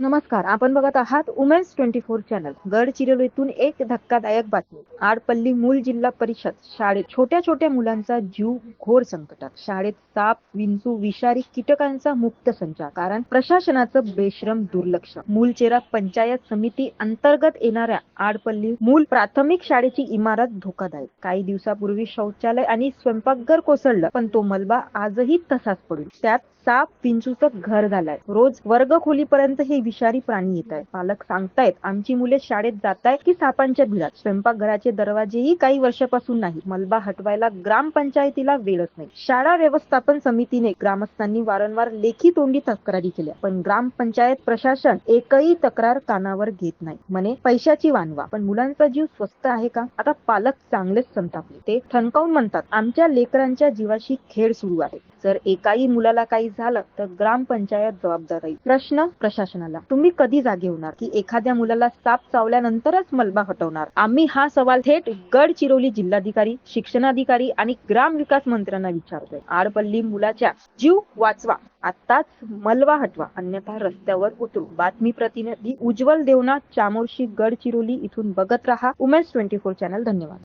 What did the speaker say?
नमस्कार. आपण बघत आहात वुमेन्स 24 चॅनल. गडचिरोलीतून एक धक्कादायक बातमी. आडपल्ली मूल जिल्हा परिषद शाळेत छोट्या मुलांचा जीव घोर संकटात. शाळेत साप, विंचू, विषारी कीटकांचा मुक्त संचार. कारण प्रशासनाचं बेशरम दुर्लक्ष. मूलचेरा पंचायत समिती अंतर्गत येणाऱ्या आडपल्ली मूल प्राथमिक शाळेची इमारत धोकादायक. काही दिवसापूर्वी शौचालय आणि स्वयंपाकघर कोसळलं, पण तो मलबा आजही तसाच पडून. त्यात साप, विंचूचं घर झालंय. रोज वर्गखोलीपर्यंत हे विषारी प्राणी येत आहेत. पालक सांगतायत, आमची मुले शाळेत जातायत की सापांच्या भिडात. स्वयंपाकघराचे दरवाजेही काही वर्षापासून नाही. मलबा हटवायला ग्रामपंचायतीला वेळच नाही. शाळा व्यवस्थापन समितीने ग्रामस्थांनी वारंवार लेखी तोंडी तक्रारी केल्या, पण ग्रामपंचायत प्रशासन एकही तक्रार कानावर घेत नाही. म्हणे पैशाची वानवा, पण मुलांचा जीव स्वस्त आहे का? आता पालक चांगलेच संतापले. ते ठणकावून म्हणतात, आमच्या लेकरांच्या जीवाशी खेळ सुरू आहे. जर एकाही मुलाला काही झालं तर ग्रामपंचायत जबाबदार राहील. प्रश्न प्रशासनाला, तुम्ही कधी जागे होणार की एखाद्या मुलाला साप चावल्यानंतरच मलबा हटवणार? आम्ही हा सवाल थेट गडचिरोली जिल्हाधिकारी, शिक्षणाधिकारी आणि ग्रामविकास मंत्र्यांना विचारतोय. आडपल्ली मुलाच्या जीव वाचवा, आताच मलबा हटवा, अन्यथा रस्त्यावर उतरू. बातमी प्रतिनिधी उज्ज्वल देवनाथ, चामोर्शी, गडचिरोली इथून बघत रहा वुमेन्स 24 चॅनल. धन्यवाद.